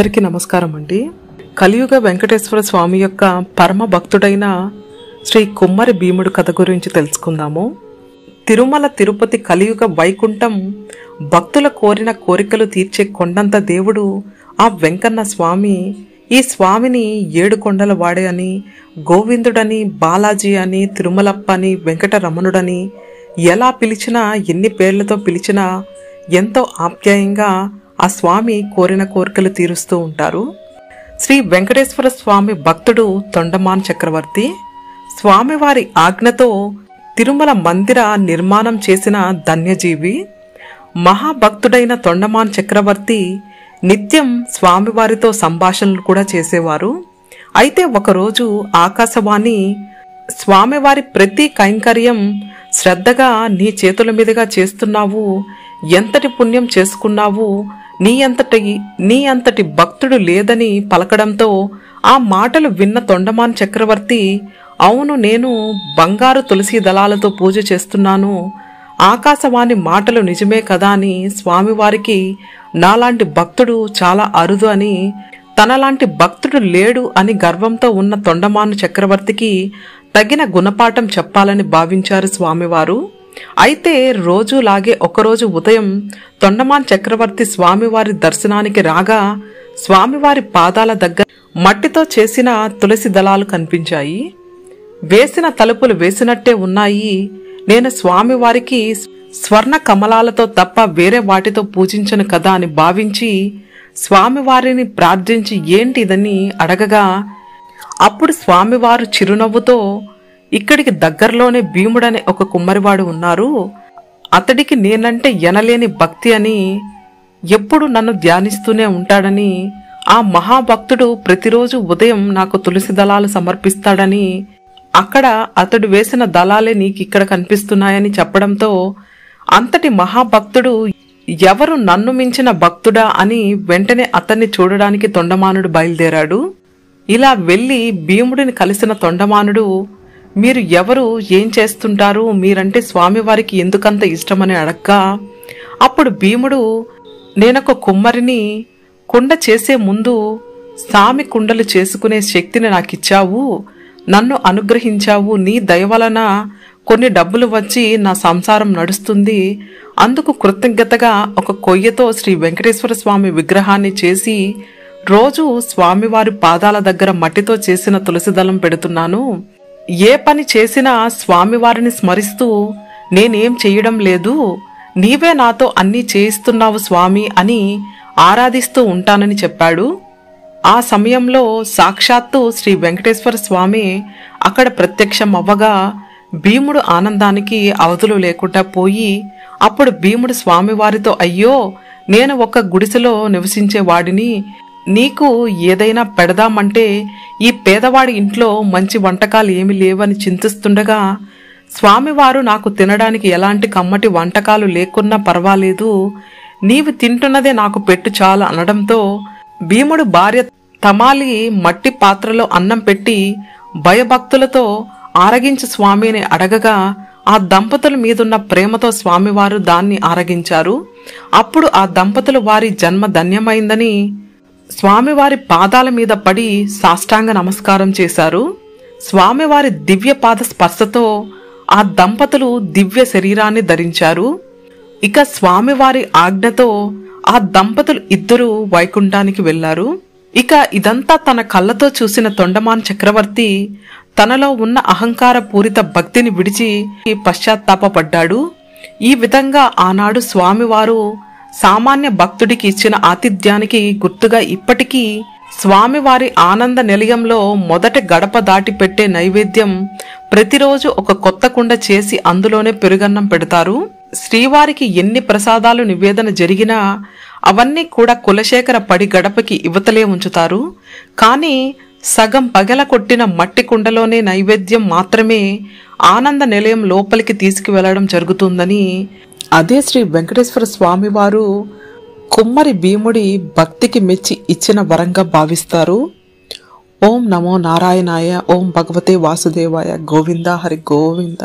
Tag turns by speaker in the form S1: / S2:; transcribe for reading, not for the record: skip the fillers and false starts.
S1: అందరికీ నమస్కారం అండి. కలియుగ వెంకటేశ్వర స్వామి యొక్క పరమ భక్తుడైన శ్రీ కుమ్మరి భీముడు కథ గురించి తెలుసుకుందాము. తిరుమల తిరుపతి కలియుగ వైకుంఠం భక్తుల కోరిన కోరికలు తీర్చే కొండంత దేవుడు ఆ వెంకన్న స్వామి. ఈ స్వామిని 7 కొండల వాడే అని, గోవిందుడని, బాలాజీ అని, తిరుమలప్ప అని, వెంకటరమణుడని ఎలా పిలిచినా, ఎన్ని పేర్లతో పిలిచినా ఎంతో ఆప్యాయంగా ఆ స్వామి కోరిన కోరికలు తీరుస్తూ ఉంటారు. శ్రీ వెంకటేశ్వర స్వామి భక్తుడు తొండమాన్ చక్రవర్తి. స్వామివారి ఆజ్ఞతో తిరుమల మందిర నిర్మాణం చేసిన ధన్యజీవి. మహాభక్తుడైన తొండమాన్ చక్రవర్తి నిత్యం స్వామివారితో సంభాషణలు కూడా చేసేవారు. అయితే ఒకరోజు ఆకాశవాణి స్వామివారి ప్రతి కైంకర్యం శ్రద్ధగా నీ చేతుల మీదుగా చేస్తున్నావు, ఎంతటి పుణ్యం చేసుకున్నావు, నీ అంతటి భక్తుడు లేదని పలకడంతో ఆ మాటలు విన్న తొండమాన్ చక్రవర్తి, అవును, నేను బంగారు తులసి దళాలతో పూజ చేస్తున్నాను, ఆకాశవాణి మాటలు నిజమే కదా అని స్వామివారికి నాలాంటి భక్తుడు చాలా అరుదు అని, తనలాంటి భక్తుడు లేడు అని గర్వంతో ఉన్న తొండమాను చక్రవర్తికి తగిన గుణపాఠం చెప్పాలని భావించారు స్వామివారు. అయితే రోజులాగే ఒకరోజు ఉదయం తొండమాన్ చక్రవర్తి స్వామివారి దర్శనానికి రాగా స్వామివారి పాదాల దగ్గర మట్టితో చేసిన తులసి దళాలు కనిపించాయి. వేసిన తలుపులు వేసినట్టే ఉన్నాయి. నేను స్వామివారికి స్వర్ణ కమలాలతో తప్ప వేరే వాటితో పూజించను కదా అని భావించి స్వామివారిని ప్రార్థించి ఏంటి ఇదని అడగగా అప్పుడు స్వామివారు చిరునవ్వుతో, ఇక్కడికి దగ్గరలోనే భీముడనే ఒక కుమ్మరివాడు ఉన్నారు, అతడికి నేనంటే ఎనలేని భక్తి అని, ఎప్పుడు నన్ను ధ్యానిస్తూనే ఉంటాడని, ఆ మహాభక్తుడు ప్రతిరోజు ఉదయం నాకు తులసి దళాలు సమర్పిస్తాడని, అక్కడ అతడు వేసిన దళాలే నీకిక్కడ కనిపిస్తున్నాయని చెప్పడంతో అంతటి మహాభక్తుడు ఎవరు నన్ను మించిన భక్తుడా అని వెంటనే అతన్ని చూడడానికి తొండమానుడు బయలుదేరాడు. ఇలా వెళ్లి భీముడిని కలిసిన తొండమానుడు, మీరు ఎవరు, ఏం చేస్తుంటారు, మీరంటే స్వామివారికి ఎందుకంత ఇష్టమని అడగ్గా అప్పుడు భీముడు, నేనొక కుమ్మరిని, కుండ చేసే ముందు సామి కుండలు చేసుకునే శక్తిని నాకిచ్చావు, నన్ను అనుగ్రహించావు, నీ దయ వలన కొన్ని డబ్బులు వచ్చి నా సంసారం నడుస్తుంది, అందుకు కృతజ్ఞతగా ఒక కొయ్యతో శ్రీ వెంకటేశ్వర స్వామి విగ్రహాన్ని చేసి రోజు స్వామివారి పాదాల దగ్గర మట్టితో చేసిన తులసిదళం పెడుతున్నాను, ఏ పని చేసినా స్వామివారిని స్మరిస్తూ నేనేం చెయ్యడం లేదు, నీవే నాతో అన్నీ చేయిస్తున్నావు స్వామి అని ఆరాధిస్తూ ఉంటానని చెప్పాడు. ఆ సమయంలో సాక్షాత్తు శ్రీ వెంకటేశ్వర స్వామి అక్కడ ప్రత్యక్షం అవ్వగా భీముడు ఆనందానికి అవధులు లేకుండా పోయి అప్పుడు భీముడు స్వామివారితో, అయ్యో, నేను ఒక గుడిసెలో నివసించేవాడిని, నీకు ఏదైనా పెడదామంటే ఈ పేదవాడి ఇంట్లో మంచి వంటకాలు ఏమి లేవని చింతిస్తుండగా స్వామివారు నాకు తినడానికి ఎలాంటి కమ్మటి వంటకాలు లేకున్నా పర్వాలేదు, నీవు తింటున్నదే నాకు పెట్టు చాలు అనడంతో భీముడు భార్య తమాలి మట్టి పాత్రలో అన్నం పెట్టి భయభక్తులతో ఆరగించు స్వామిని అడగగా ఆ దంపతుల మీదున్న ప్రేమతో స్వామివారు దాన్ని ఆరగించారు. అప్పుడు ఆ దంపతులు వారి జన్మ ధన్యమైందని స్వామివారి పాదాల మీద పడి సాష్టాంగ నమస్కారం చేశారు. స్వామివారి దివ్య పాద స్పర్శతో ఆ దంపతులు దివ్య శరీరాన్ని ధరించారు. ఇక స్వామివారి ఆజ్ఞతో ఆ దంపతులు ఇద్దరూ వైకుంఠానికి వెళ్లారు. ఇక ఇదంతా తన కళ్ళతో చూసిన తొండమాన్ చక్రవర్తి తనలో ఉన్న అహంకార పూరిత భక్తిని విడిచి పశ్చాత్తాపడ్డాడు. ఈ విధంగా ఆనాడు స్వామివారు సామాన్య భక్తుడికి ఇచ్చిన ఆతిథ్యానికి గుర్తుగా ఇప్పటికీ స్వామివారి ఆనంద నిలయంలో మొదట గడప దాటి పెట్టే నైవేద్యం ప్రతిరోజు ఒక కొత్త కుండ చేసి అందులోనే పెరుగన్నం పెడతారు. శ్రీవారికి ఎన్ని ప్రసాదాలు నివేదన జరిగినా అవన్నీ కూడా కులశేఖర పడి గడపకి ఇవతలే ఉంచుతారు. కానీ సగం పగల కొట్టిన మట్టి కుండలోనే నైవేద్యం మాత్రమే ఆనంద నిలయం లోపలికి తీసుకువెళ్లడం జరుగుతుందని, అదే శ్రీ వెంకటేశ్వర స్వామివారు కుమ్మరి భీముడి భక్తికి మెచ్చి ఇచ్చిన వరంగా భావిస్తారు. ఓం నమో నారాయణాయ. ఓం భగవతే వాసుదేవాయ. గోవింద హరి గోవింద.